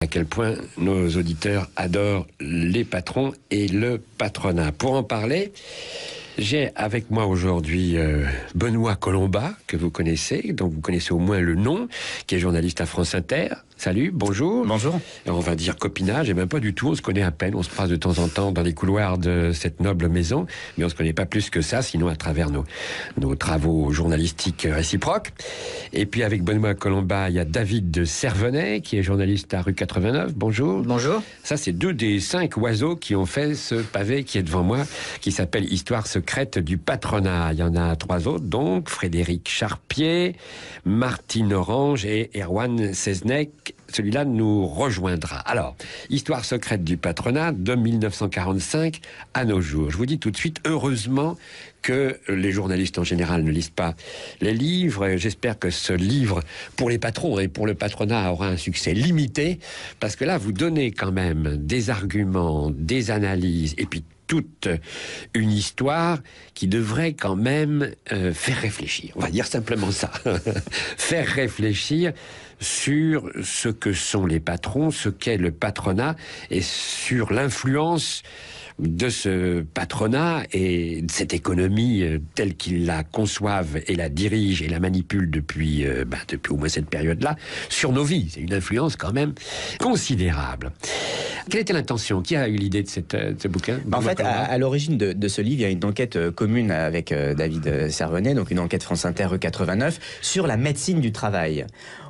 À quel point nos auditeurs adorent les patrons et le patronat. Pour en parler, j'ai avec moi aujourd'hui Benoît Colomba, que vous connaissez, dont vous connaissez au moins le nom, qui est journaliste à France Inter. Salut, bonjour. Bonjour. On va dire copinage, et même pas du tout, on se connaît à peine, on se passe de temps en temps dans les couloirs de cette noble maison, mais on se connaît pas plus que ça, sinon à travers nos travaux journalistiques réciproques. Et puis avec Benoît Colomba, il y a David de Servenay, qui est journaliste à rue 89. Bonjour. Bonjour. Ça, c'est 2 des 5 oiseaux qui ont fait ce pavé qui est devant moi, qui s'appelle Histoire secrète du patronat. Il y en a 3 autres, donc Frédéric Charpier, Martine Orange et Erwan Seznec. Celui-là nous rejoindra. Alors, Histoire secrète du patronat de 1945 à nos jours. Je vous dis tout de suite, heureusement que les journalistes en général ne lisent pas les livres. J'espère que ce livre, pour les patrons et pour le patronat, aura un succès limité, parce que là, vous donnez quand même des arguments, des analyses, et puis toute une histoire qui devrait quand même faire réfléchir. On va dire simplement ça. Faire réfléchir sur ce que sont les patrons, ce qu'est le patronat, et sur l'influence de ce patronat et de cette économie telle qu'ils la conçoivent et la dirigent et la manipulent depuis au moins cette période-là, sur nos vies. C'est une influence quand même considérable. Quelle était l'intention? Qui a eu l'idée de ce bouquin? En fait, à l'origine de ce livre, il y a une enquête commune avec David Servenay, donc une enquête France Inter rue 89, sur la médecine du travail.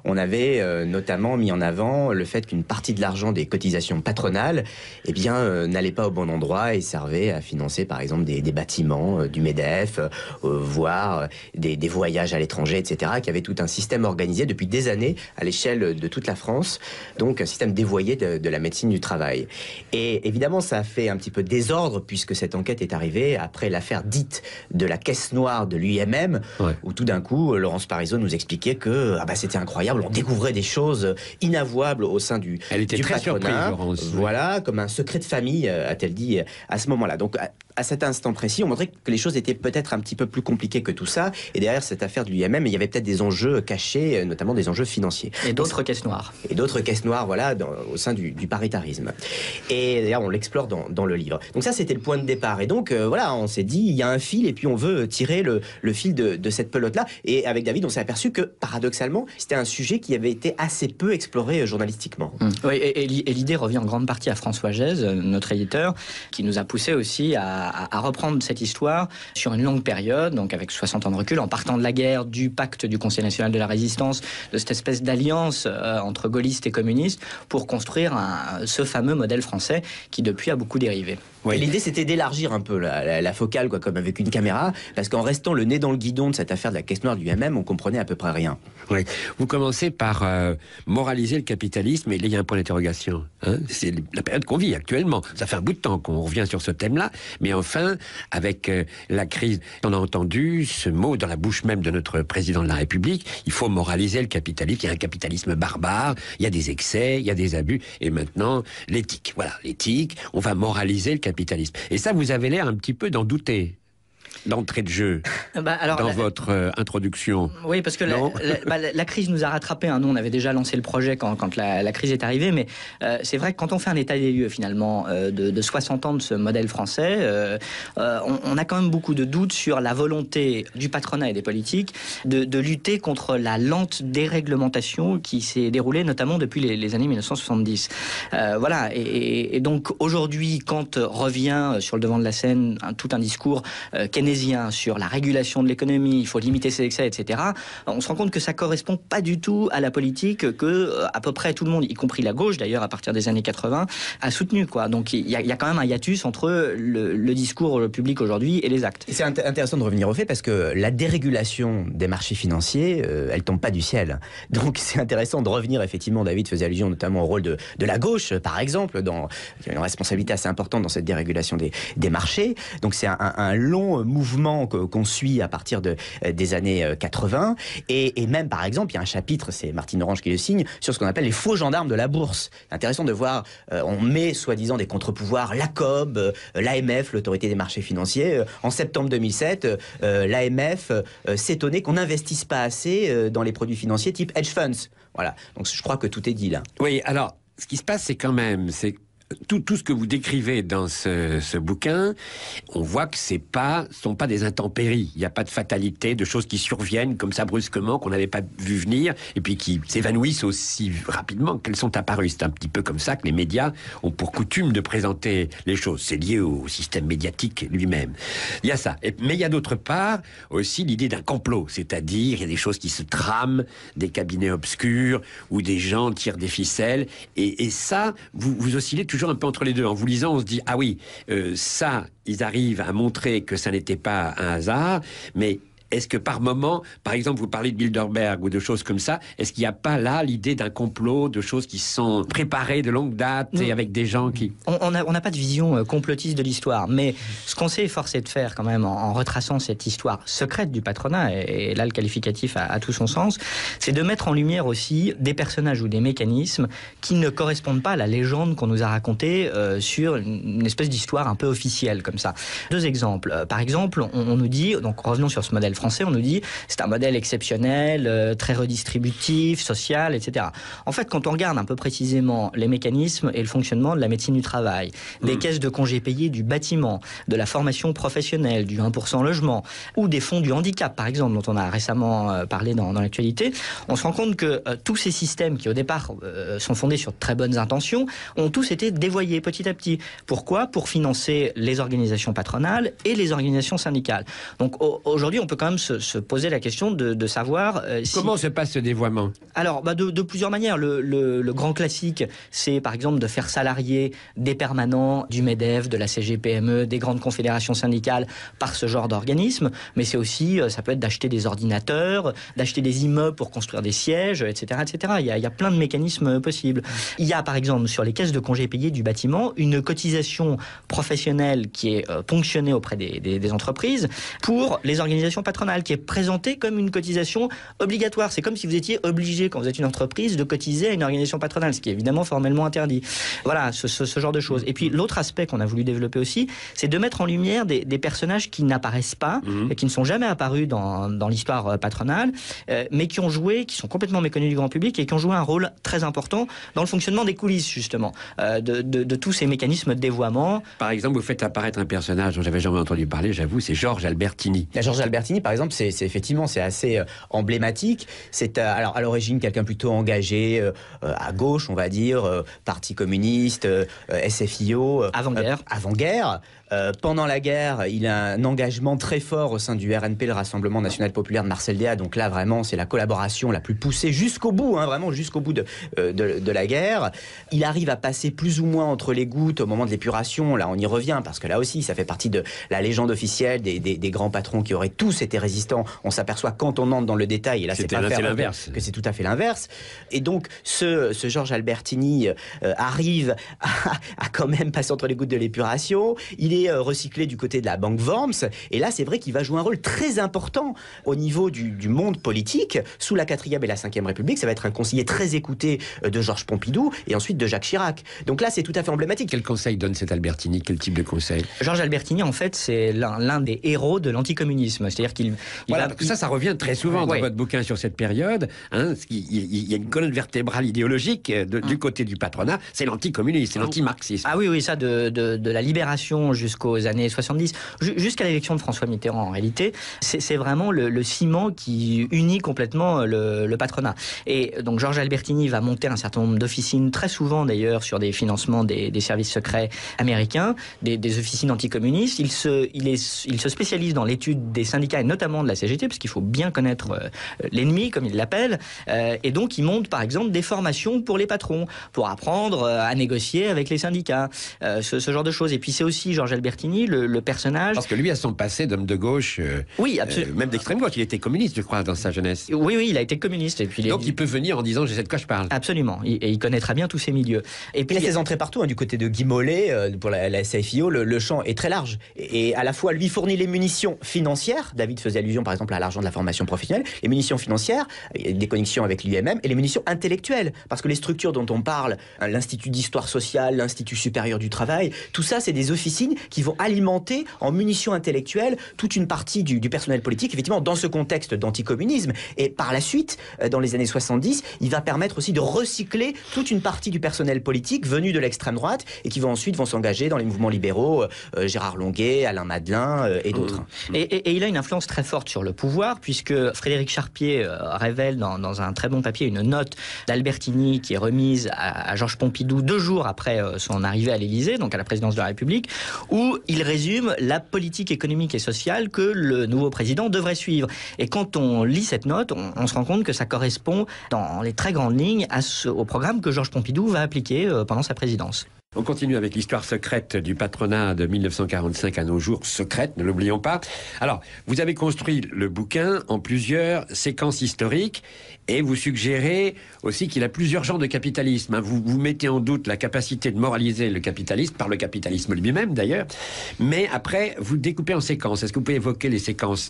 On avait notamment mis en avant le fait qu'une partie de l'argent des cotisations patronales n'allait pas au bon endroit et servait à financer par exemple des bâtiments, du MEDEF, voire des voyages à l'étranger, etc., qui avait tout un système organisé depuis des années à l'échelle de toute la France, donc un système dévoyé de la médecine du travail. Et évidemment, ça a fait un petit peu désordre puisque cette enquête est arrivée après l'affaire dite de la caisse noire de l'UIMM, ouais, où tout d'un coup, Laurence Parisot nous expliquait que c'était incroyable, on découvrait des choses inavouables au sein du patronat. Elle était très surprise, Laurence. Voilà, comme un secret de famille, a-t-elle dit à ce moment-là. Donc, à cet instant précis, on montrait que les choses étaient peut-être un petit peu plus compliquées que tout ça. Et derrière cette affaire de l'UIMM, il y avait peut-être des enjeux cachés, notamment des enjeux financiers. Et d'autres caisses noires. Et d'autres caisses noires, voilà, au sein du paritarisme. Et d'ailleurs, on l'explore dans le livre. Donc ça, c'était le point de départ. Et donc, voilà, on s'est dit, il y a un fil, et puis on veut tirer le fil de cette pelote-là. Et avec David, on s'est aperçu que, paradoxalement, c'était un sujet qui avait été assez peu exploré journalistiquement. Oui, et l'idée revient en grande partie à François Gèze, notre éditeur, qui nous a poussé aussi à reprendre cette histoire sur une longue période, donc avec 60 ans de recul, en partant de la guerre, du pacte du Conseil national de la résistance, de cette espèce d'alliance entre gaullistes et communistes, pour construire ce fameux modèle français qui depuis a beaucoup dérivé. Oui. L'idée, c'était d'élargir un peu la focale, quoi, comme avec une caméra, parce qu'en restant le nez dans le guidon de cette affaire de la caisse noire du UMM, on comprenait à peu près rien. Oui. Vous commencez par moraliser le capitalisme, et là, il y a un point d'interrogation. Hein, c'est la période qu'on vit actuellement. Ça fait un bout de temps qu'on revient sur ce thème-là, mais enfin, avec la crise, on a entendu ce mot dans la bouche même de notre président de la République, il faut moraliser le capitalisme. Il y a un capitalisme barbare, il y a des excès, il y a des abus, et maintenant, l'éthique. Voilà, l'éthique, on va moraliser le capitalisme. Et ça, vous avez l'air un petit peu d'en douter d'entrée de jeu dans votre introduction. Oui, parce que la crise nous a rattrapés. Nous, on avait déjà lancé le projet quand la crise est arrivée, mais c'est vrai que quand on fait un état des lieux, finalement, de 60 ans de ce modèle français, on a quand même beaucoup de doutes sur la volonté du patronat et des politiques de lutter contre la lente déréglementation qui s'est déroulée notamment depuis les années 1970. Voilà, et donc aujourd'hui, quand revient sur le devant de la scène tout un discours keynésien sur la régulation de l'économie, il faut limiter ses excès, etc., on se rend compte que ça correspond pas du tout à la politique que à peu près tout le monde, y compris la gauche d'ailleurs à partir des années 80, a soutenu, quoi. Donc il y a quand même un hiatus entre le discours public aujourd'hui et les actes. Et c'est intéressant de revenir au fait parce que la dérégulation des marchés financiers, elle tombe pas du ciel. Donc c'est intéressant de revenir, effectivement, David faisait allusion notamment au rôle de la gauche, par exemple, qui a une responsabilité assez importante dans cette dérégulation des marchés. Donc c'est un long mouvement qu'on suit à partir des années 80. Et même, par exemple, il y a un chapitre, c'est Martine Orange qui le signe, sur ce qu'on appelle les faux gendarmes de la bourse. C'est intéressant de voir, on met soi-disant des contre-pouvoirs, la COB, l'AMF, l'autorité des marchés financiers. En septembre 2007, l'AMF s'étonnait qu'on n'investisse pas assez dans les produits financiers type hedge funds. Voilà, donc je crois que tout est dit là. Oui, alors, ce qui se passe, c'est quand même, c'est tout ce que vous décrivez dans ce bouquin, on voit que sont pas des intempéries. Il n'y a pas de fatalité, de choses qui surviennent comme ça brusquement, qu'on n'avait pas vu venir, et puis qui s'évanouissent aussi rapidement qu'elles sont apparues. C'est un petit peu comme ça que les médias ont pour coutume de présenter les choses. C'est lié au système médiatique lui-même. Il y a ça. Mais il y a d'autre part aussi l'idée d'un complot, c'est-à-dire il y a des choses qui se trament, des cabinets obscurs, où des gens tirent des ficelles, et ça, vous oscillez toujours un peu entre les deux. En vous lisant, on se dit, ah oui, ça, ils arrivent à montrer que ça n'était pas un hasard, mais est-ce que par moment, par exemple, vous parlez de Bilderberg ou de choses comme ça, est-ce qu'il n'y a pas là l'idée d'un complot, de choses qui sont préparées de longue date et avec des gens qui... On n'a pas de vision complotiste de l'histoire, mais ce qu'on s'est efforcé de faire quand même en retraçant cette histoire secrète du patronat, et là le qualificatif a tout son sens, c'est de mettre en lumière aussi des personnages ou des mécanismes qui ne correspondent pas à la légende qu'on nous a racontée sur une espèce d'histoire un peu officielle comme ça. 2 exemples. Par exemple, on nous dit, donc revenons sur ce modèle français, on nous dit c'est un modèle exceptionnel, très redistributif, social, etc. En fait, quand on regarde un peu précisément les mécanismes et le fonctionnement de la médecine du travail, des caisses de congés payés du bâtiment, de la formation professionnelle, du 1% logement, ou des fonds du handicap, par exemple, dont on a récemment parlé dans l'actualité, on se rend compte que tous ces systèmes qui, au départ, sont fondés sur de très bonnes intentions, ont tous été dévoyés petit à petit. Pourquoi ? Pour financer les organisations patronales et les organisations syndicales. Donc aujourd'hui, on peut quand même se poser la question de savoir Comment se passe ce dévoiement ? Alors, de plusieurs manières. Le grand classique, c'est par exemple de faire salarier des permanents du MEDEF, de la CGPME, des grandes confédérations syndicales par ce genre d'organisme. Mais c'est aussi, ça peut être d'acheter des ordinateurs, d'acheter des immeubles pour construire des sièges, etc. etc. Il y a plein de mécanismes possibles. Il y a par exemple sur les caisses de congés payés du bâtiment une cotisation professionnelle qui est ponctionnée auprès des entreprises pour les organisations patronales, qui est présentée comme une cotisation obligatoire. C'est comme si vous étiez obligé, quand vous êtes une entreprise, de cotiser à une organisation patronale, ce qui est évidemment formellement interdit. Voilà, ce genre de choses. Et puis l'autre aspect qu'on a voulu développer aussi, c'est de mettre en lumière des personnages qui n'apparaissent pas, et qui ne sont jamais apparus dans l'histoire patronale, mais qui sont complètement méconnus du grand public et qui ont joué un rôle très important dans le fonctionnement des coulisses, justement, de tous ces mécanismes de dévoiement. Par exemple, vous faites apparaître un personnage dont j'avais jamais entendu parler, j'avoue, c'est Georges Albertini. Georges Albertini, par exemple, c'est effectivement assez emblématique. C'est alors à l'origine quelqu'un plutôt engagé à gauche, on va dire, Parti communiste, SFIO, avant-guerre. Pendant la guerre, il a un engagement très fort au sein du RNP, le Rassemblement National Populaire de Marcel Déat. Donc là, vraiment, c'est la collaboration la plus poussée jusqu'au bout, vraiment jusqu'au bout de la guerre. Il arrive à passer plus ou moins entre les gouttes au moment de l'épuration. Là, on y revient, parce que là aussi, ça fait partie de la légende officielle des grands patrons qui auraient tous été résistants. On s'aperçoit quand on entre dans le détail, et là, c'est l'inverse, que c'est tout à fait l'inverse. Et donc, ce Georges Albertini arrive à quand même passer entre les gouttes de l'épuration. Il est recyclé du côté de la banque Worms, et là c'est vrai qu'il va jouer un rôle très important au niveau du monde politique. Sous la 4e et la 5e République, ça va être un conseiller très écouté de Georges Pompidou et ensuite de Jacques Chirac. Donc là c'est tout à fait emblématique. Quel conseil donne cet Albertini ? Quel type de conseil ? Georges Albertini, en fait, c'est l'un des héros de l'anticommunisme. C'est-à-dire qu'il... Ça revient très souvent dans votre bouquin sur cette période. Il y a une colonne vertébrale idéologique du côté du patronat, c'est l'anticommunisme, c'est l'antimarxisme. Ah oui, ça de la libération jusqu'aux années 70, jusqu'à l'élection de François Mitterrand en réalité, c'est vraiment le ciment qui unit complètement le patronat. Et donc Georges Albertini va monter un certain nombre d'officines, très souvent d'ailleurs sur des financements des services secrets américains, des officines anticommunistes. Il se spécialise dans l'étude des syndicats et notamment de la CGT, parce qu'il faut bien connaître l'ennemi, comme il l'appelle, et donc il monte par exemple des formations pour les patrons, pour apprendre à négocier avec les syndicats, ce genre de choses. Et puis c'est aussi Georges Albertini, le personnage... Parce que lui a son passé d'homme de gauche, oui, absolument. Même d'extrême gauche. Il était communiste, je crois, dans sa jeunesse. Oui, il a été communiste. Et puis donc il peut venir en disant « je sais de quoi je parle ». Absolument. Et il connaît très bien tous ces milieux. Et puis il a ses entrées partout, du côté de Guy Mollet, pour la SFIO, le champ est très large. Et à la fois, lui fournit les munitions financières. David faisait allusion, par exemple, à l'argent de la formation professionnelle. Les munitions financières, des connexions avec l'UMM, et les munitions intellectuelles. Parce que les structures dont on parle, l'Institut d'histoire sociale, l'Institut supérieur du travail, tout ça, c'est des officines qui vont alimenter en munitions intellectuelles toute une partie du personnel politique, effectivement, dans ce contexte d'anticommunisme. Et par la suite, dans les années 70, il va permettre aussi de recycler toute une partie du personnel politique venu de l'extrême droite et qui vont s'engager dans les mouvements libéraux, Gérard Longuet, Alain Madelin et d'autres. Et il a une influence très forte sur le pouvoir, puisque Frédéric Charpier révèle dans un très bon papier une note d'Albertini qui est remise à Georges Pompidou 2 jours après son arrivée à l'Élysée, donc à la présidence de la République, où il résume la politique économique et sociale que le nouveau président devrait suivre. Et quand on lit cette note, on se rend compte que ça correspond dans les très grandes lignes au programme que Georges Pompidou va appliquer pendant sa présidence. On continue avec l'histoire secrète du patronat de 1945 à nos jours, secrète, ne l'oublions pas. Alors, vous avez construit le bouquin en plusieurs séquences historiques et vous suggérez aussi qu'il a plusieurs genres de capitalisme. Vous mettez en doute la capacité de moraliser le capitalisme, par le capitalisme lui-même d'ailleurs, mais après, vous découpez en séquences. Est-ce que vous pouvez évoquer les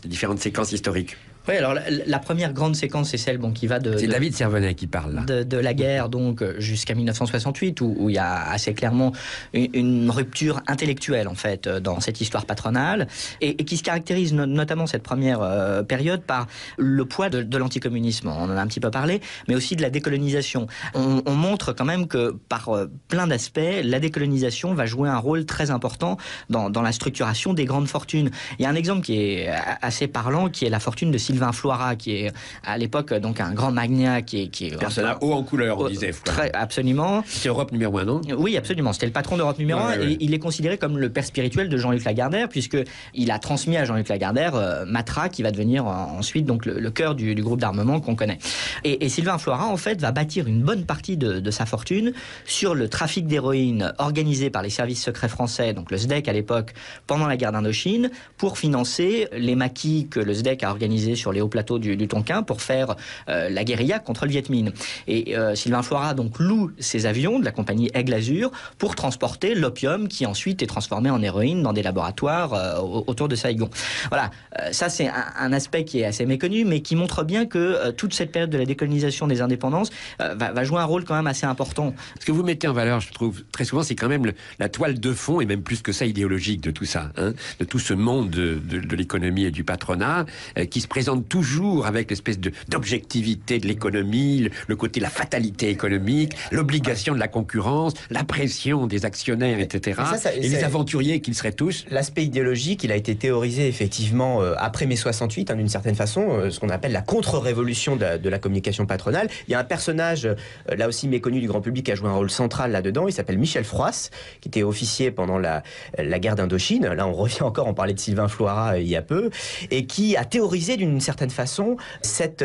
différentes séquences historiques ? Oui, alors la première grande séquence, c'est celle qui va c'est David Servenet qui parle là. De la guerre donc jusqu'à 1968, où il y a assez clairement une rupture intellectuelle en fait dans cette histoire patronale et qui se caractérise notamment cette première période par le poids de l'anticommunisme. On en a un petit peu parlé, mais aussi de la décolonisation. On montre quand même que par plein d'aspects, la décolonisation va jouer un rôle très important dans la structuration des grandes fortunes. Il y a un exemple qui est assez parlant, qui est la fortune de Sylvain Floirat, qui est à l'époque donc un grand magnat qui est personnage haut en couleur, on disait. Absolument. C'est Europe numéro 1, non ? Oui, absolument. C'était le patron d'Europe numéro 1 et il est considéré comme le père spirituel de Jean-Luc Lagardère, puisqu'il a transmis à Jean-Luc Lagardère Matra, qui va devenir ensuite donc le cœur du groupe d'armement qu'on connaît. Et Sylvain Floirat, en fait, va bâtir une bonne partie de sa fortune sur le trafic d'héroïne organisé par les services secrets français, donc le SDEC à l'époque, pendant la guerre d'Indochine, pour financer les maquis que le SDEC a organisés sur les hauts plateaux du Tonkin pour faire la guérilla contre le Viet Minh. Et Sylvain Floirat donc loue ses avions de la compagnie Aigle Azur pour transporter l'opium qui ensuite est transformé en héroïne dans des laboratoires autour de Saigon. Voilà, ça c'est un aspect qui est assez méconnu, mais qui montre bien que toute cette période de la décolonisation des indépendances va jouer un rôle quand même assez important. Ce que vous mettez en valeur, je trouve, très souvent, c'est quand même la toile de fond, et même plus que ça, idéologique de tout ça, hein, de tout ce monde de l'économie et du patronat, qui se présente toujours avec l'espèce d'objectivité de l'économie, le côté, la fatalité économique, l'obligation de la concurrence, la pression des actionnaires, etc. Et les aventuriers qu'ils seraient tous. L'aspect idéologique, il a été théorisé effectivement après mai 68, hein, d'une certaine façon, ce qu'on appelle la contre-révolution de la communication patronale. Il y a un personnage, là aussi méconnu du grand public, qui a joué un rôle central là-dedans. Il s'appelle Michel Froisse, qui était officier pendant la guerre d'Indochine. Là, on revient encore, on parlait de Sylvain Floirat il y a peu, et qui a théorisé d'une certaine façon cette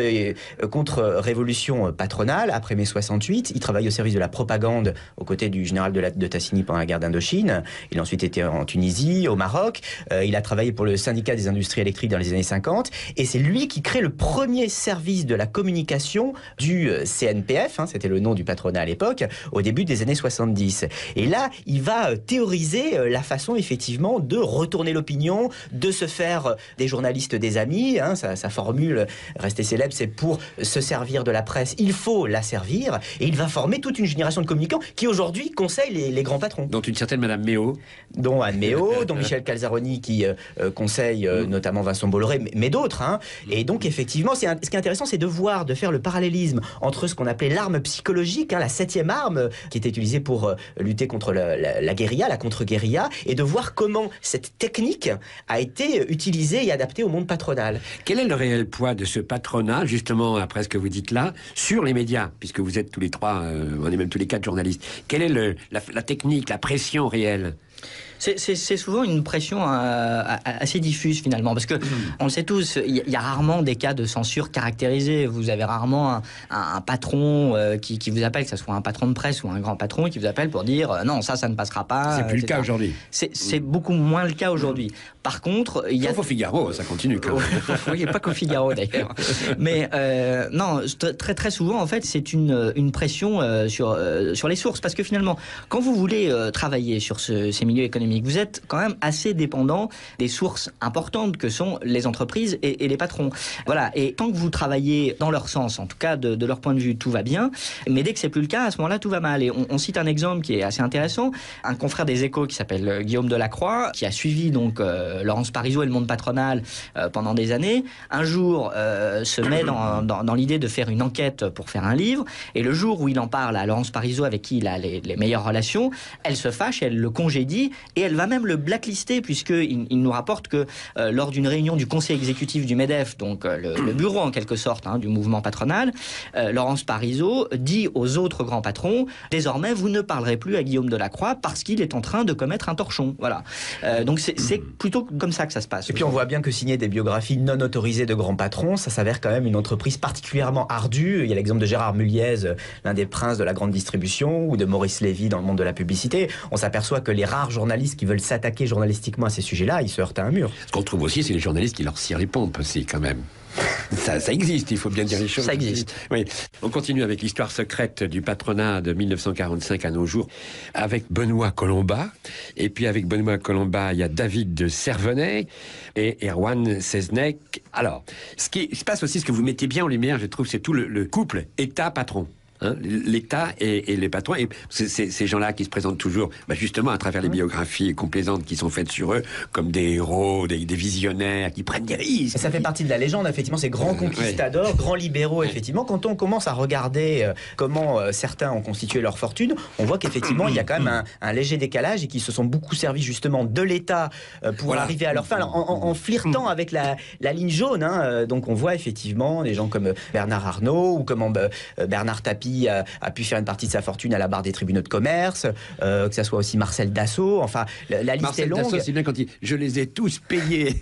contre-révolution patronale après mai 68. Il travaille au service de la propagande aux côtés du général de Tassigny pendant la guerre d'Indochine. Il a ensuite été en Tunisie, au Maroc. Il a travaillé pour le syndicat des industries électriques dans les années 50. Et c'est lui qui crée le premier service de la communication du CNPF, hein, c'était le nom du patronat à l'époque, au début des années 70. Et là, il va théoriser la façon effectivement de retourner l'opinion, de se faire des journalistes des amis. Hein, sa formule restée célèbre, c'est pour se servir de la presse, il faut la servir. Et il va former toute une génération de communicants qui aujourd'hui conseillent les grands patrons. Dont une certaine Madame Méo. Dont Anne Méo, dont Michel Calzaroni qui conseille notamment Vincent Bolloré, mais d'autres. Hein. Et donc effectivement, ce qui est intéressant, c'est de faire le parallélisme entre ce qu'on appelait l'arme psychologique, hein, la 7e arme, qui était utilisée pour lutter contre la guérilla, la contre-guérilla, et de voir comment cette technique a été utilisée et adaptée au monde patronal. Quel est le réel poids de ce patronat, justement, après ce que vous dites là, sur les médias, puisque vous êtes tous les trois, on est même tous les 4 journalistes. Quelle est la technique, la pression réelle ? C'est souvent une pression assez diffuse finalement, parce que on le sait tous, il y a rarement des cas de censure caractérisés. Vous avez rarement un patron qui vous appelle, que ce soit un patron de presse ou un grand patron, qui vous appelle pour dire non, ça ne passera pas. C'est plus le cas aujourd'hui. C'est beaucoup moins le cas aujourd'hui. Par contre, il y a... Sauf au Figaro, ça continue quand même. Oui, pas qu'au Figaro d'ailleurs. Mais non, très très souvent en fait, c'est une pression sur les sources, parce que finalement, quand vous voulez travailler sur ces milieux économiques. Vous êtes quand même assez dépendant des sources importantes que sont les entreprises et les patrons. Voilà. Et tant que vous travaillez dans leur sens, en tout cas de leur point de vue, tout va bien. Mais dès que c'est plus le cas, à ce moment-là, tout va mal. Et on cite un exemple qui est assez intéressant. Un confrère des Échos qui s'appelle Guillaume Delacroix, qui a suivi donc Laurence Parisot et le monde patronal pendant des années, un jour se met dans l'idée de faire une enquête pour faire un livre. Et le jour où il en parle à Laurence Parisot, avec qui il a les meilleures relations, elle se fâche, elle le congédie et elle va même le blacklister, puisqu'il nous rapporte que lors d'une réunion du conseil exécutif du MEDEF, donc le bureau en quelque sorte du mouvement patronal, Laurence Parisot dit aux autres grands patrons, désormais vous ne parlerez plus à Guillaume Delacroix parce qu'il est en train de commettre un torchon. Voilà. Donc c'est plutôt comme ça que ça se passe. Et puis on voit bien que signer des biographies non autorisées de grands patrons, ça s'avère quand même une entreprise particulièrement ardue. Il y a l'exemple de Gérard Muliez, l'un des princes de la grande distribution, ou de Maurice Lévy dans le monde de la publicité. On s'aperçoit que les rares journalistes qui veulent s'attaquer journalistiquement à ces sujets-là, ils se heurtent à un mur. Ce qu'on trouve aussi, c'est les journalistes qui leur cirent les pompes aussi, quand même. Ça existe, il faut bien dire les choses. Ça existe. Oui. On continue avec l'histoire secrète du patronat de 1945 à nos jours, avec Benoît Colombat. Et puis avec Benoît Colombat, il y a David de Servenay et Erwan Seznec. Alors, ce qui se passe aussi, ce que vous mettez bien en lumière, je trouve, c'est tout le couple État-patron. L'État et les patrons, et ces gens-là qui se présentent toujours, justement à travers les biographies complaisantes qui sont faites sur eux, comme des héros, des visionnaires qui prennent des risques. Et ça fait partie de la légende, effectivement, ces grands conquistadors, grands libéraux, effectivement. Quand on commence à regarder comment certains ont constitué leur fortune, on voit qu'effectivement, il y a quand même un léger décalage et qu'ils se sont beaucoup servis justement de l'État pour arriver à leur fin, en flirtant avec la ligne jaune. Donc on voit effectivement des gens comme Bernard Arnault ou comment Bernard Tapie a pu faire une partie de sa fortune à la barre des tribunaux de commerce, que ça soit aussi Marcel Dassault. Enfin, la liste Marcel est longue. Dassault, c'est bien quand il dit « je les ai tous payés ».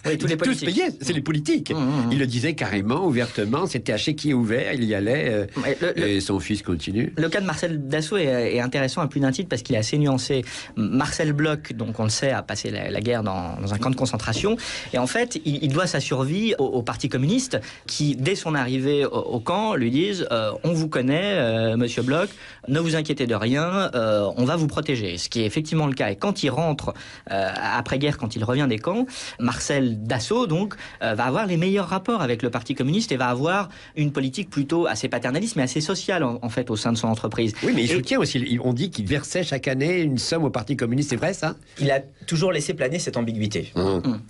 Oui, tous les tous payés, c'est les politiques. Il le disait carrément, ouvertement, c'était à chéquier ouvert, il y allait, et son fils continue. Le cas de Marcel Dassault est intéressant à plus d'un titre parce qu'il est assez nuancé. Marcel Bloch, donc on le sait, a passé la guerre dans un camp de concentration, et en fait, il doit sa survie au Parti communiste qui, dès son arrivée au camp, lui disent on vous connaît, monsieur Bloch, ne vous inquiétez de rien, on va vous protéger. Ce qui est effectivement le cas. Et quand il rentre, après-guerre, quand il revient des camps, Marcel Dassault, donc, va avoir les meilleurs rapports avec le Parti communiste et va avoir une politique plutôt assez paternaliste, mais assez sociale, en fait, au sein de son entreprise. Oui, mais il soutient aussi, on dit qu'il versait chaque année une somme au Parti communiste, c'est vrai ça? Il a toujours laissé planer cette ambiguïté.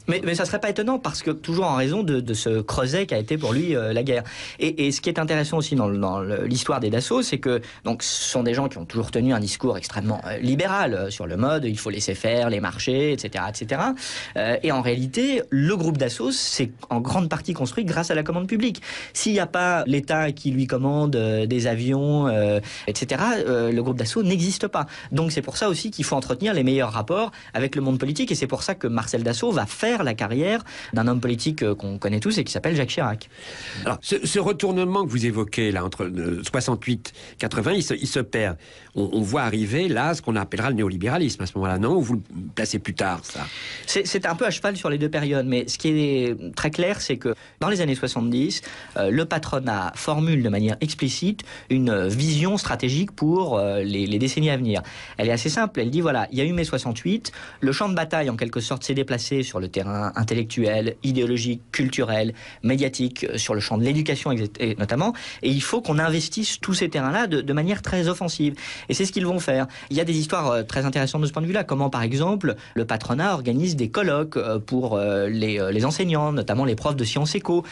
Mais ça serait pas étonnant, parce que toujours en raison de ce creuset qu'a été pour lui la guerre. Et ce qui est intéressant aussi dans l'histoire des Dassault, c'est que donc, ce sont des gens qui ont toujours tenu un discours extrêmement libéral sur le mode, il faut laisser faire les marchés, etc. etc. Et en réalité, le groupe Dassault, c'est en grande partie construit grâce à la commande publique. S'il n'y a pas l'État qui lui commande des avions, etc., le groupe Dassault n'existe pas. Donc c'est pour ça aussi qu'il faut entretenir les meilleurs rapports avec le monde politique, et c'est pour ça que Marcel Dassault va faire la carrière d'un homme politique qu'on connaît tous et qui s'appelle Jacques Chirac. Alors, ce retournement que vous évoquez là, entre 68-80, il se perd. On voit arriver là ce qu'on appellera le néolibéralisme à ce moment-là, non? Ou vous le placez plus tard, ça? C'est un peu à cheval sur les deux périodes, mais ce qui est très clair, c'est que dans les années 70, le patronat formule de manière explicite une vision stratégique pour les décennies à venir. Elle est assez simple, elle dit voilà, il y a eu mai 68, le champ de bataille en quelque sorte s'est déplacé sur le terrain intellectuel, idéologique, culturel, médiatique, sur le champ de l'éducation notamment, et il faut qu'on investisse tous ces terrains-là de manière très offensive. Et c'est ce qu'ils vont faire. Il y a des histoires très intéressantes de ce point de vue-là, comment par exemple le patronat organise des colloques pour les enseignants, notamment les profs de sciences éco,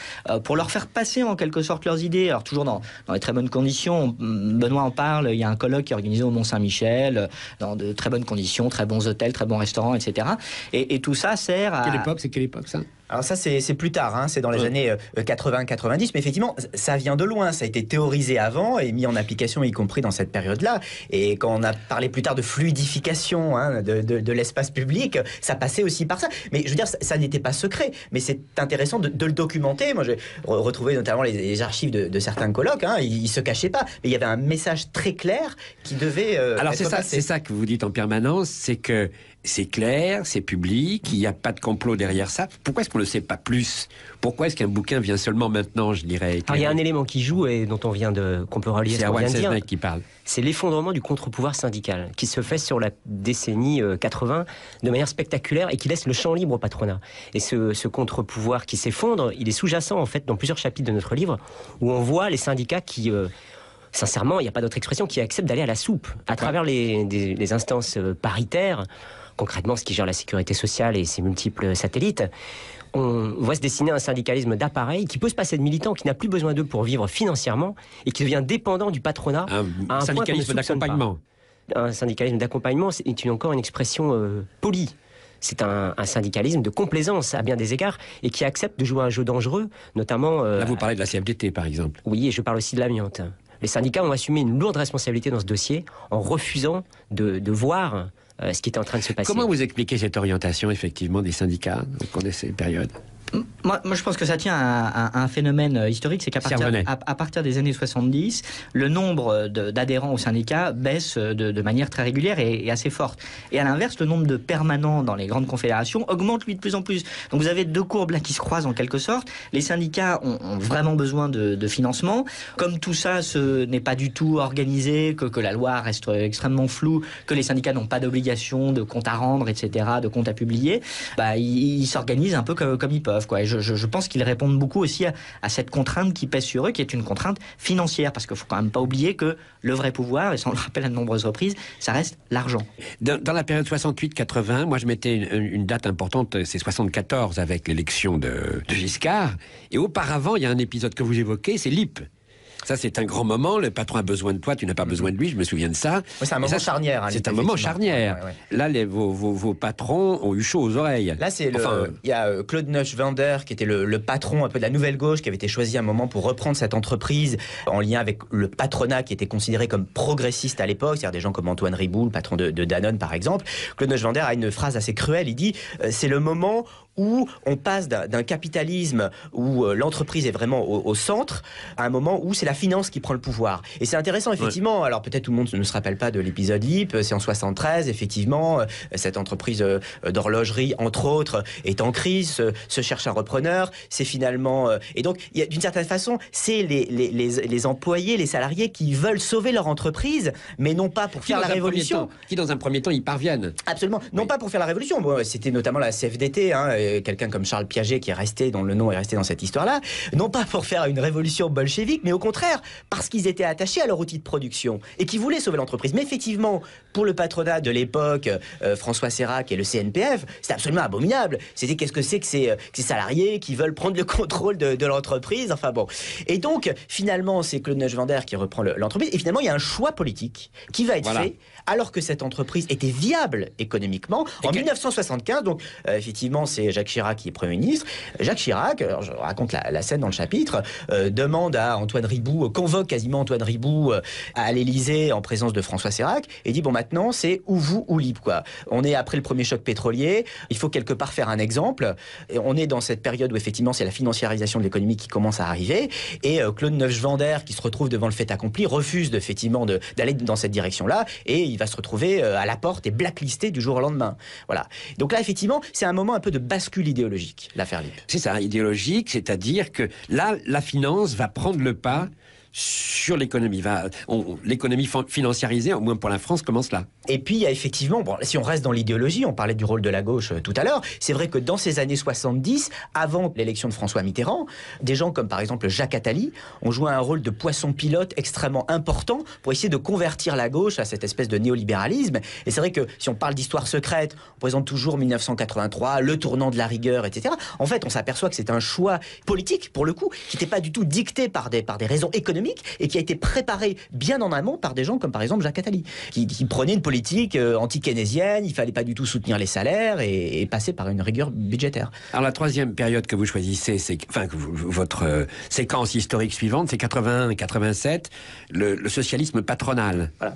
pour leur faire passer en quelque sorte leurs idées, alors toujours dans les très bonnes conditions. Benoît en parle, il y a un colloque qui est organisé au Mont-Saint-Michel, dans de très bonnes conditions, très bons hôtels, très bons restaurants, etc. Et tout ça sert à... C'est quelle époque ça? Alors ça, c'est plus tard, c'est dans les années 80-90, mais effectivement, ça vient de loin, ça a été théorisé avant et mis en application, y compris dans cette période-là. Et quand on a parlé plus tard de fluidification de l'espace public, ça passait aussi par ça. Mais je veux dire, ça n'était pas secret, mais c'est intéressant de le documenter. Moi, j'ai retrouvé notamment les archives de certains colloques, ils se cachaient pas, mais il y avait un message très clair qui devait Alors être c'est ça que vous dites en permanence, c'est que c'est clair, c'est public, il n'y a pas de complot derrière ça. Pourquoi est-ce qu'on ne le sait pas plus? Pourquoi est-ce qu'un bouquin vient seulement maintenant, je dirais? Alors, il y a un élément qui joue et dont qu'on peut relier c'est ce qu'on vient de dire. Qui parle. C'est l'effondrement du contre-pouvoir syndical qui se fait sur la décennie 80 de manière spectaculaire et qui laisse le champ libre au patronat. Et ce contre-pouvoir qui s'effondre, il est sous-jacent en fait dans plusieurs chapitres de notre livre où on voit les syndicats qui... sincèrement, il n'y a pas d'autre expression, qui acceptent d'aller à la soupe à travers les instances paritaires, concrètement ce qui gère la sécurité sociale et ses multiples satellites. On voit se dessiner un syndicalisme d'appareil qui peut se passer de militants, qui n'a plus besoin d'eux pour vivre financièrement et qui devient dépendant du patronat. Un syndicalisme d'accompagnement. Un syndicalisme d'accompagnement est encore une expression polie. C'est un syndicalisme de complaisance à bien des égards et qui accepte de jouer un jeu dangereux, notamment... Là, vous parlez de la CFDT, par exemple. Oui, et je parle aussi de l'amiante. Les syndicats ont assumé une lourde responsabilité dans ce dossier en refusant de voir ce qui était en train de se passer. Comment vous expliquez cette orientation, effectivement, des syndicats au cours de ces périodes? Moi, je pense que ça tient à un phénomène historique, c'est qu'à partir des années 70, le nombre d'adhérents au syndicat baisse de manière très régulière et assez forte. Et à l'inverse, le nombre de permanents dans les grandes confédérations augmente, lui, de plus en plus. Donc vous avez deux courbes là qui se croisent en quelque sorte. Les syndicats ont vraiment besoin de financement. Comme tout ça, ce n'est pas du tout organisé, que la loi reste extrêmement floue, que les syndicats n'ont pas d'obligation de comptes à rendre, etc., de comptes à publier, ils s'organisent un peu comme ils peuvent. Et je pense qu'ils répondent beaucoup aussi à cette contrainte qui pèse sur eux, qui est une contrainte financière, parce qu'il ne faut quand même pas oublier que le vrai pouvoir, et ça on le rappelle à de nombreuses reprises, ça reste l'argent. Dans la période 68-80, moi je mettais une date importante, c'est 74 avec l'élection de Giscard, et auparavant il y a un épisode que vous évoquez, c'est l'IP. Ça, c'est un grand moment. Le patron a besoin de toi, tu n'as pas besoin de lui. Je me souviens de ça. Oui, c'est un moment charnière. Hein, c'est un moment charnière. Ouais. Là, vos patrons ont eu chaud aux oreilles. Là, il y a Claude Neuschwander, qui était le patron un peu de la Nouvelle Gauche, qui avait été choisi à un moment pour reprendre cette entreprise en lien avec le patronat qui était considéré comme progressiste à l'époque, c'est-à-dire des gens comme Antoine Riboud, le patron de Danone, par exemple. Claude Neuschwander a une phrase assez cruelle. Il dit c'est le moment où on passe d'un capitalisme où l'entreprise est vraiment au centre à un moment où c'est la finance qui prend le pouvoir. Et c'est intéressant, effectivement. Ouais. Alors peut-être tout le monde ne se rappelle pas de l'épisode LIP, c'est en 73, effectivement, cette entreprise d'horlogerie, entre autres, est en crise, se cherche un repreneur, c'est finalement... et donc, d'une certaine façon, c'est les employés, les salariés qui veulent sauver leur entreprise, mais non pas pour faire la révolution. Qui, dans un premier temps, y parviennent. Absolument. Non pas pour faire la révolution. Bon, c'était notamment la CFDT, quelqu'un comme Charles Piaget qui est resté, dont le nom est resté dans cette histoire-là, non pas pour faire une révolution bolchevique, mais au contraire, parce qu'ils étaient attachés à leur outil de production et qui voulaient sauver l'entreprise. Mais effectivement, pour le patronat de l'époque, François Sérac et le CNPF, c'était absolument abominable. C'était qu'est-ce que c'est que ces salariés qui veulent prendre le contrôle de l'entreprise, enfin bon. Et donc, finalement, c'est Claude Neuschwander qui reprend l'entreprise, et finalement, il y a un choix politique qui va être fait, alors que cette entreprise était viable économiquement. En 1975, donc, effectivement, c'est Jacques Chirac qui est Premier ministre. Jacques Chirac, alors je raconte la scène dans le chapitre, demande à Antoine Riboud, convoque quasiment Antoine Riboud à l'Élysée en présence de François Sérac et dit bon, maintenant c'est ou vous ou l'IP, quoi. On est après le premier choc pétrolier, il faut quelque part faire un exemple, et on est dans cette période où effectivement c'est la financiarisation de l'économie qui commence à arriver, et Claude Neuschwander, qui se retrouve devant le fait accompli, refuse effectivement d'aller dans cette direction-là, et il va se retrouver à la porte et blacklisté du jour au lendemain. Voilà. Donc là, effectivement, c'est un moment un peu de bascule idéologique, l'affaire LIP. C'est ça, idéologique, c'est-à-dire que là, la finance va prendre le pas sur l'économie. L'économie financiarisée, au moins pour la France, commence là. Et puis, il y a effectivement, bon, si on reste dans l'idéologie, on parlait du rôle de la gauche tout à l'heure, c'est vrai que dans ces années 70, avant l'élection de François Mitterrand, des gens comme par exemple Jacques Attali ont joué un rôle de poisson pilote extrêmement important pour essayer de convertir la gauche à cette espèce de néolibéralisme. Et c'est vrai que si on parle d'histoire secrète, on présente toujours 1983, le tournant de la rigueur, etc. En fait, on s'aperçoit que c'est un choix politique, pour le coup, qui n'était pas du tout dicté par des raisons économiques, et qui a été préparé bien en amont par des gens comme par exemple Jacques Attali, qui prenaient une politique anti-keynésienne, il fallait pas du tout soutenir les salaires et passer par une rigueur budgétaire. Alors la troisième période que vous choisissez, votre séquence historique suivante, c'est 81 et 87, le socialisme patronal. Voilà,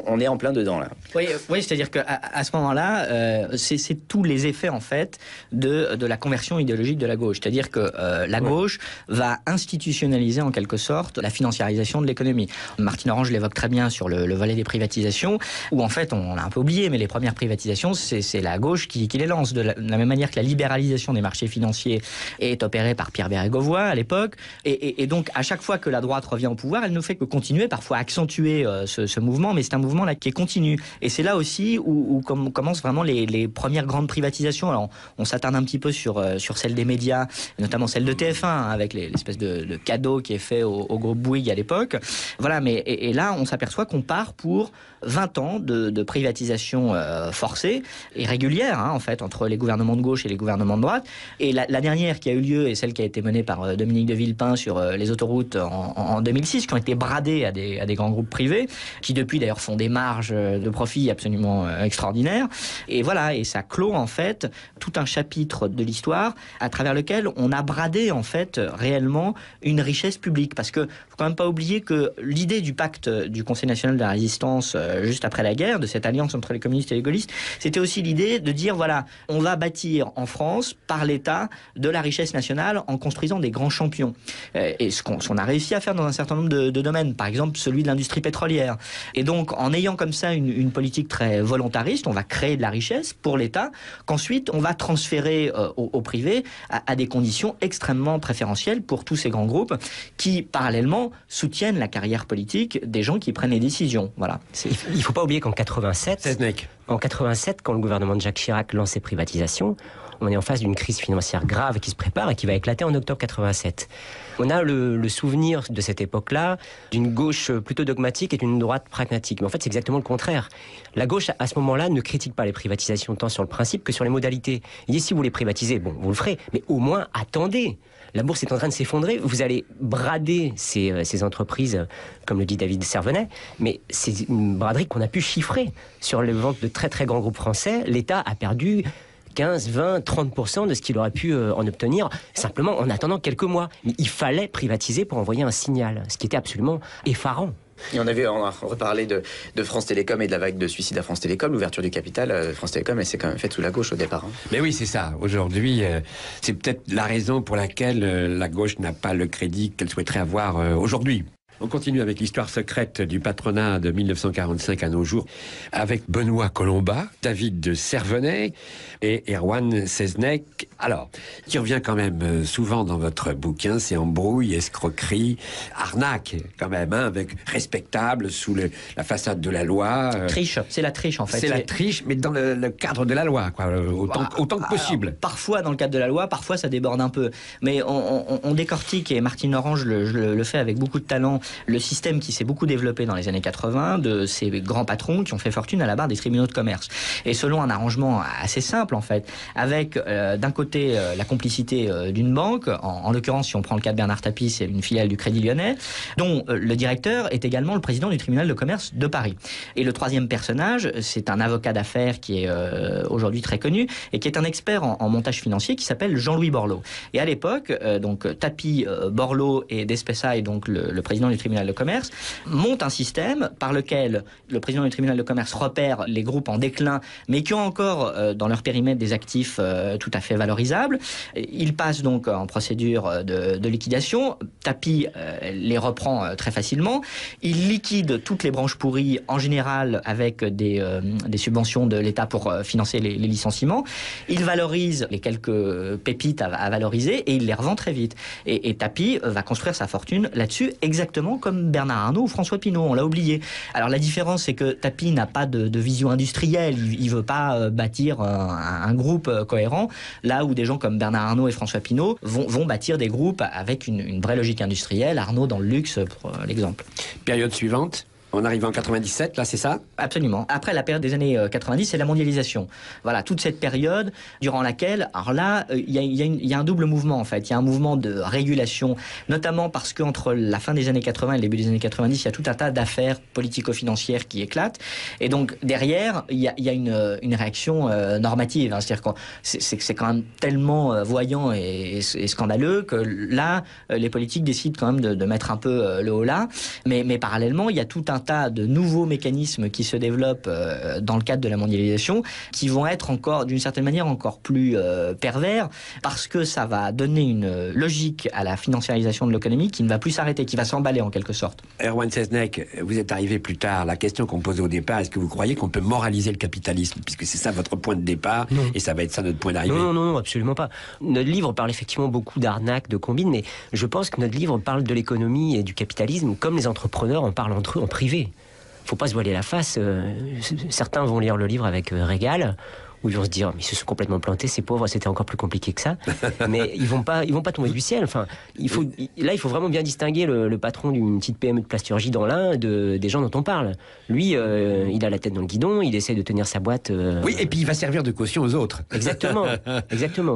on est en plein dedans là. Oui, c'est-à-dire qu'à ce moment-là, c'est tous les effets en fait de la conversion idéologique de la gauche. C'est-à-dire que la gauche va institutionnaliser en quelque sorte la financiarisation de l'économie. Martine Orange l'évoque très bien sur le volet des privatisations, où en fait, on l'a un peu oublié, mais les premières privatisations, c'est la gauche qui les lance. De la même manière que la libéralisation des marchés financiers est opérée par Pierre Bérégovoy à l'époque. Et donc, à chaque fois que la droite revient au pouvoir, elle ne fait que continuer, parfois accentuer ce mouvement, mais c'est un mouvement là qui est continu. Et c'est là aussi où commencent vraiment les premières grandes privatisations. Alors, on s'attarde un petit peu sur celle des médias, notamment celle de TF1, avec l'espèce de cadeau qui est fait au groupe Bouygues à l'époque. Voilà, mais et là, on s'aperçoit qu'on part pour 20 ans de privatisation forcée et régulière, en fait, entre les gouvernements de gauche et les gouvernements de droite. Et la dernière qui a eu lieu est celle qui a été menée par Dominique de Villepin sur les autoroutes en 2006, qui ont été bradées à des grands groupes privés, qui depuis d'ailleurs font des marges de profit absolument extraordinaires. Et voilà, et ça clôt en fait tout un chapitre de l'histoire à travers lequel on a bradé en fait réellement une richesse publique. Parce que faut quand même pas oublier que l'idée du pacte du Conseil national de la résistance juste après la guerre, de cette alliance entre les communistes et les gaullistes, c'était aussi l'idée de dire voilà, on va bâtir en France par l'État de la richesse nationale en construisant des grands champions. Et ce qu'on a réussi à faire dans un certain nombre de domaines, par exemple celui de l'industrie pétrolière. Et donc en ayant comme ça une politique très volontariste, on va créer de la richesse pour l'État, qu'ensuite on va transférer au privé à des conditions extrêmement préférentielles pour tous ces grands groupes qui parallèlement soutiennent la carrière politique des gens qui prennent les décisions. Voilà. Il ne faut pas oublier qu'en 87, quand le gouvernement de Jacques Chirac lance ses privatisations, on est en face d'une crise financière grave qui se prépare et qui va éclater en octobre 87. On a le souvenir de cette époque-là d'une gauche plutôt dogmatique et d'une droite pragmatique. Mais en fait, c'est exactement le contraire. La gauche, à ce moment-là, ne critique pas les privatisations tant sur le principe que sur les modalités. Il dit, si vous les privatisez, bon, vous le ferez, mais au moins, attendez. La bourse est en train de s'effondrer, vous allez brader ces entreprises, comme le dit David Servenet, mais c'est une braderie qu'on a pu chiffrer. Sur les ventes de très très grands groupes français, l'État a perdu 15, 20, 30% de ce qu'il aurait pu en obtenir, simplement en attendant quelques mois. Mais il fallait privatiser pour envoyer un signal, ce qui était absolument effarant. Et on a reparlé de France Télécom et de la vague de suicide à France Télécom. L'ouverture du capital, France Télécom, elle s'est quand même faite sous la gauche au départ. Mais oui, c'est ça. Aujourd'hui, c'est peut-être la raison pour laquelle la gauche n'a pas le crédit qu'elle souhaiterait avoir aujourd'hui. On continue avec l'histoire secrète du patronat de 1945 à nos jours avec Benoît Colombat, David de Servenet et Erwan Seznec. Alors, qui revient quand même souvent dans votre bouquin, c'est embrouille, escroquerie, arnaque quand même, avec respectable sous la façade de la loi. Triche, c'est la triche en fait. C'est la triche, mais dans le cadre de la loi, quoi, autant que possible. Alors, parfois dans le cadre de la loi, parfois ça déborde un peu. Mais on décortique, et Martine Orange le fait avec beaucoup de talent, le système qui s'est beaucoup développé dans les années 80 de ces grands patrons qui ont fait fortune à la barre des tribunaux de commerce. Et selon un arrangement assez simple en fait, avec d'un côté la complicité d'une banque, en l'occurrence si on prend le cas de Bernard Tapie, c'est une filiale du Crédit Lyonnais, dont le directeur est également le président du tribunal de commerce de Paris. Et le troisième personnage, c'est un avocat d'affaires qui est aujourd'hui très connu et qui est un expert en montage financier qui s'appelle Jean-Louis Borloo. Et à l'époque, donc Tapie, Borloo et Despessa, donc le président du tribunal de commerce, monte un système par lequel le président du tribunal de commerce repère les groupes en déclin, mais qui ont encore dans leur périmètre des actifs tout à fait valorisables. Il passe donc en procédure de liquidation. Tapie les reprend très facilement. Il liquide toutes les branches pourries, en général avec des subventions de l'État pour financer les licenciements. Il valorise les quelques pépites à valoriser et il les revend très vite. Et Tapie va construire sa fortune là-dessus, exactement comme Bernard Arnault ou François Pinault, on l'a oublié. Alors la différence, c'est que Tapie n'a pas de vision industrielle, il veut pas bâtir un groupe cohérent, là où des gens comme Bernard Arnault et François Pinault vont bâtir des groupes avec une vraie logique industrielle, Arnault dans le luxe, pour l'exemple. Période suivante. On arrive en 97, là, c'est ça? Absolument. Après la période des années 90, c'est la mondialisation. Voilà, toute cette période durant laquelle, alors là, il y a un double mouvement, en fait. Il y a un mouvement de régulation, notamment parce qu'entre la fin des années 80 et le début des années 90, il y a tout un tas d'affaires politico-financières qui éclatent. Et donc, derrière, il y a une réaction normative. Hein. C'est-à-dire que c'est quand même tellement voyant et scandaleux que là, les politiques décident quand même de mettre un peu le haut là. Mais parallèlement, il y a tout un un tas de nouveaux mécanismes qui se développent dans le cadre de la mondialisation, qui vont être encore, d'une certaine manière, encore plus pervers, parce que ça va donner une logique à la financiarisation de l'économie qui ne va plus s'arrêter, qui va s'emballer en quelque sorte. Erwan Seznek, vous êtes arrivé plus tard. La question qu'on posait au départ, est-ce que vous croyez qu'on peut moraliser le capitalisme, puisque c'est ça votre point de départ, et ça va être ça notre point d'arrivée? Non, absolument pas. Notre livre parle effectivement beaucoup d'arnaques, de combines, mais je pense que notre livre parle de l'économie et du capitalisme comme les entrepreneurs en parlent entre eux en privé. Faut pas se voiler la face. Certains vont lire le livre avec régal, où ils vont se dire mais ils se sont complètement plantés, ces pauvres, c'était encore plus compliqué que ça. Mais ils vont pas tomber du ciel. Enfin, il faut vraiment bien distinguer le patron d'une petite PME de plasturgie dans l'Ain des gens dont on parle. Lui, il a la tête dans le guidon, il essaie de tenir sa boîte. Oui, et puis il va servir de caution aux autres. Exactement.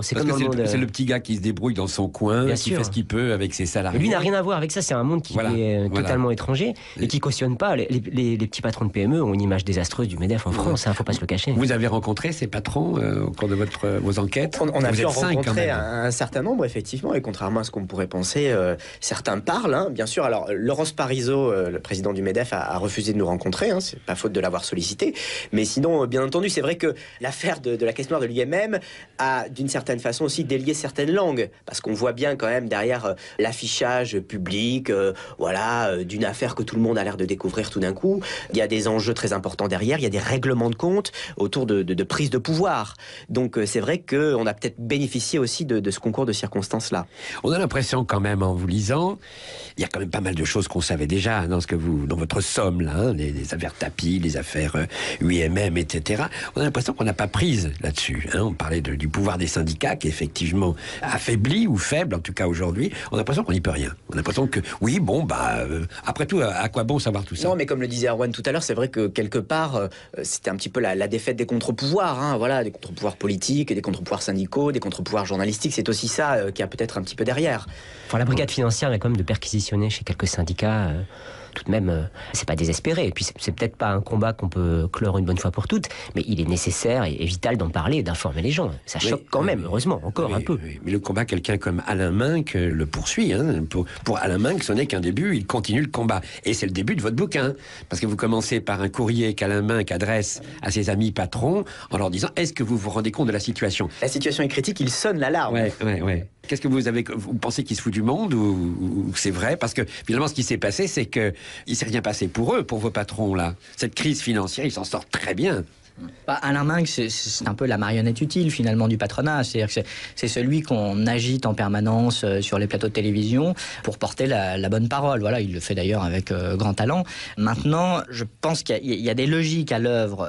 C'est comme dans le monde. C'est le petit gars qui se débrouille dans son coin, qui fait ce qu'il peut avec ses salariés. Mais lui n'a rien à voir avec ça. C'est un monde qui est totalement étranger et qui cautionne pas. Les petits patrons de PME ont une image désastreuse du MEDEF en France. Faut pas se le cacher. Vous avez rencontré ces patrons au cours de vos enquêtes? On a pu en rencontrer un certain nombre, effectivement, et contrairement à ce qu'on pourrait penser, certains parlent, bien sûr. Alors, Laurence Parisot, le président du MEDEF, a refusé de nous rencontrer, c'est pas faute de l'avoir sollicité, mais sinon, bien entendu, c'est vrai que l'affaire de la caisse noire de l'IMM a, d'une certaine façon, aussi délié certaines langues, parce qu'on voit bien quand même derrière l'affichage public, d'une affaire que tout le monde a l'air de découvrir tout d'un coup, il y a des enjeux très importants derrière, il y a des règlements de compte autour de prise de pouvoir. Donc c'est vrai qu'on a peut-être bénéficié aussi de ce concours de circonstances-là. On a l'impression quand même, en vous lisant, il y a quand même pas mal de choses qu'on savait déjà dans votre somme, là, les affaires tapis, les affaires UIMM, etc. On a l'impression qu'on n'a pas prise là-dessus. On parlait du pouvoir des syndicats qui est effectivement affaibli ou faible, en tout cas aujourd'hui. On a l'impression qu'on n'y peut rien. On a l'impression que, après tout, à quoi bon savoir tout ça? Non, mais comme le disait Erwan tout à l'heure, c'est vrai que quelque part, c'était un petit peu la défaite des contre-pouvoirs, des contre-pouvoirs politiques, des contre-pouvoirs syndicaux, des contre-pouvoirs journalistiques. C'est aussi ça qui a peut-être un petit peu derrière. Enfin, la brigade financière est quand même de perquisitionner chez quelques syndicats. Tout de même, c'est pas désespéré. Et puis, c'est peut-être pas un combat qu'on peut clore une bonne fois pour toutes, mais il est nécessaire et vital d'en parler et d'informer les gens. Ça choque quand même, heureusement, encore un peu. Oui. Mais le combat, quelqu'un comme Alain Minc le poursuit. Pour Alain Minc, ce n'est qu'un début, il continue le combat. Et c'est le début de votre bouquin. Parce que vous commencez par un courrier qu'Alain Minc adresse à ses amis patrons en leur disant « Est-ce que vous vous rendez compte de la situation ?» La situation est critique, il sonne l'alarme. Ouais. Qu'est-ce que vous pensez qu'il se fout du monde ou c'est vrai? Parce que finalement, ce qui s'est passé, c'est que il s'est rien passé pour eux, pour vos patrons là. Cette crise financière, ils s'en sortent très bien. Alain Minc, c'est un peu la marionnette utile finalement du patronat. C'est-à-dire que c'est celui qu'on agite en permanence sur les plateaux de télévision pour porter la bonne parole. Voilà, il le fait d'ailleurs avec grand talent. Maintenant, je pense qu'il y a des logiques à l'œuvre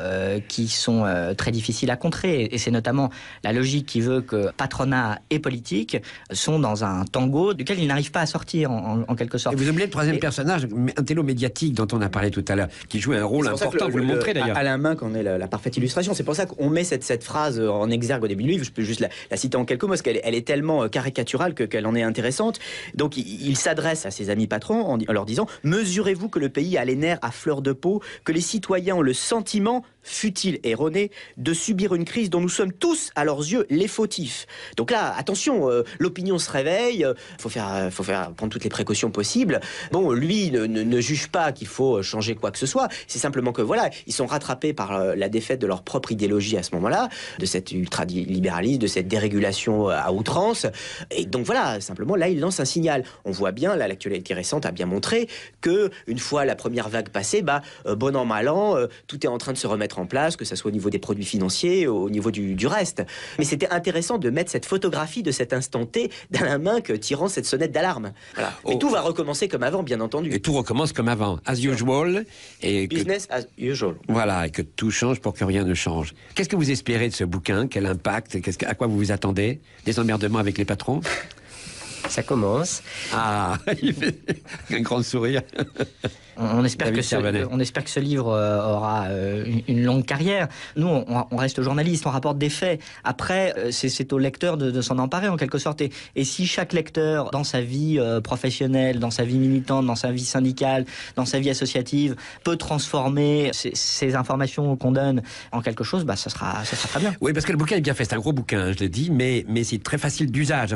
qui sont très difficiles à contrer. Et c'est notamment la logique qui veut que patronat et politique sont dans un tango duquel ils n'arrivent pas à sortir en quelque sorte. Et vous oubliez le troisième personnage, un télo médiatique dont on a parlé tout à l'heure, qui joue un rôle important. Vous le montrez d'ailleurs. Alain Minc en est la parfaite illustration. C'est pour ça qu'on met cette phrase en exergue au début du livre. Je peux juste la citer en quelques mots, parce qu'elle est tellement caricaturale qu'elle en est intéressante. Donc, il s'adresse à ses amis patrons en leur disant « Mesurez-vous que le pays a les nerfs à fleur de peau, que les citoyens ont le sentiment, fut-il erroné, de subir une crise dont nous sommes tous, à leurs yeux, les fautifs. » Donc là, attention, l'opinion se réveille, faut prendre toutes les précautions possibles. Bon, lui ne juge pas qu'il faut changer quoi que ce soit. C'est simplement que ils sont rattrapés par la défaite de leur propre idéologie à ce moment-là, de cet ultralibéralisme, de cette dérégulation à outrance. Et donc simplement là, il lance un signal. On voit bien, là, l'actualité récente a bien montré que une fois la première vague passée, bon an, mal an, tout est en train de se remettre en place, que ce soit au niveau des produits financiers, au niveau du reste. Mais c'était intéressant de mettre cette photographie de cet instant T d'Alain Minc tirant cette sonnette d'alarme. Voilà. Et tout va recommencer comme avant, bien entendu. Et tout recommence comme avant, as usual. Et business as usual. Voilà, et que tout change pour que rien ne change. Qu'est-ce que vous espérez de ce bouquin? Quel impact? À quoi vous vous attendez? Des emmerdements avec les patrons? Ça commence. Ah, il fait un grand sourire. On espère que ce livre aura une longue carrière. Nous, on reste journaliste, on rapporte des faits. Après, c'est au lecteur de s'en emparer en quelque sorte. Et si chaque lecteur, dans sa vie professionnelle, dans sa vie militante, dans sa vie syndicale, dans sa vie associative, peut transformer ces informations qu'on donne en quelque chose, ça sera très bien. Oui, parce que le bouquin est bien fait. C'est un gros bouquin, je l'ai dit, mais c'est très facile d'usage,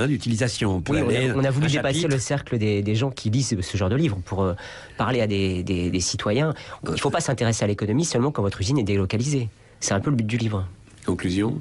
d'utilisation. on peut Oui, aller. on a voulu un dépasser chapitre. le cercle des gens qui lisent ce genre de livres pour parler à des citoyens. Il ne faut pas s'intéresser à l'économie seulement quand votre usine est délocalisée. C'est un peu le but du livre. Conclusion.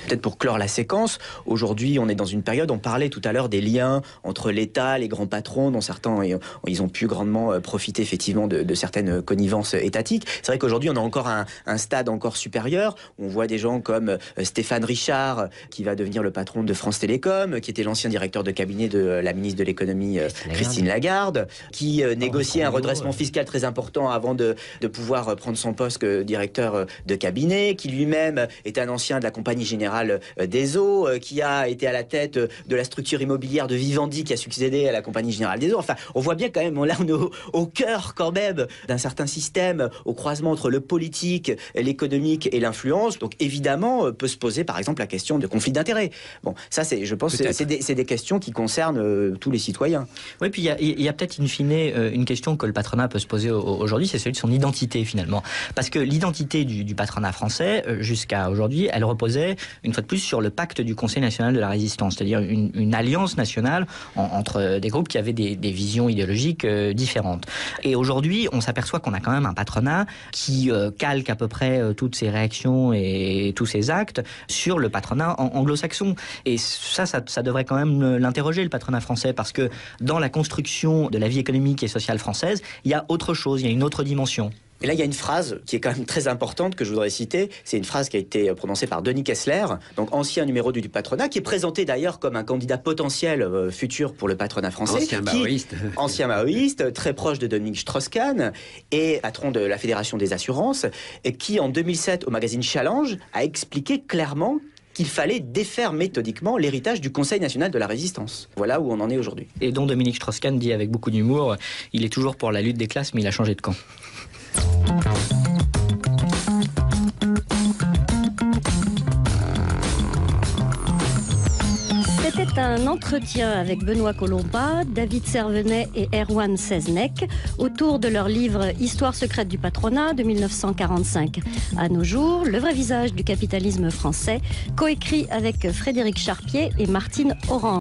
Peut-être pour clore la séquence, aujourd'hui on est dans une période, on parlait tout à l'heure des liens entre l'État, les grands patrons, dont certains ils ont pu grandement profiter effectivement de certaines connivences étatiques. C'est vrai qu'aujourd'hui on a encore un stade encore supérieur. On voit des gens comme Stéphane Richard, qui va devenir le patron de France Télécom, qui était l'ancien directeur de cabinet de la ministre de l'économie Christine Lagarde, qui négociait un redressement fiscal très important avant de pouvoir prendre son poste que directeur de cabinet, qui lui-même est un ancien de la Compagnie Générale des Eaux, qui a été à la tête de la structure immobilière de Vivendi, qui a succédé à la Compagnie Générale des Eaux. Enfin, on voit bien quand même, là on est au cœur quand même d'un certain système, au croisement entre le politique, l'économique et l'influence. Donc évidemment, peut se poser par exemple la question de conflit d'intérêts. Bon, ça je pense que c'est des questions qui concernent tous les citoyens. Oui, puis il y a peut-être in fine une question que le patronat peut se poser aujourd'hui, c'est celui de son identité finalement. Parce que l'identité du patronat français, jusqu'à aujourd'hui, elle reposait, une fois de plus, sur le pacte du Conseil national de la résistance, c'est-à-dire une alliance nationale entre des groupes qui avaient des visions idéologiques différentes. Et aujourd'hui, on s'aperçoit qu'on a quand même un patronat qui calque à peu près toutes ses réactions et tous ses actes sur le patronat anglo-saxon. Et ça devrait quand même l'interroger, le patronat français, parce que dans la construction de la vie économique et sociale française, il y a autre chose, il y a une autre dimension. Et là, il y a une phrase qui est quand même très importante que je voudrais citer. C'est une phrase qui a été prononcée par Denis Kessler, donc ancien numéro 2 du patronat, qui est présenté d'ailleurs comme un candidat potentiel futur pour le patronat français. Ancien maoïste, très proche de Dominique Strauss-Kahn et patron de la Fédération des assurances, et qui en 2007 au magazine Challenge a expliqué clairement qu'il fallait défaire méthodiquement l'héritage du Conseil national de la résistance. Voilà où on en est aujourd'hui. Et dont Dominique Strauss-Kahn dit avec beaucoup d'humour, il est toujours pour la lutte des classes, mais il a changé de camp. C'était un entretien avec Benoît Colomba, David Servenet et Erwan Seznec autour de leur livre « Histoire secrète du patronat » de 1945 à nos jours, le vrai visage du capitalisme français, coécrit avec Frédéric Charpier et Martine Orange.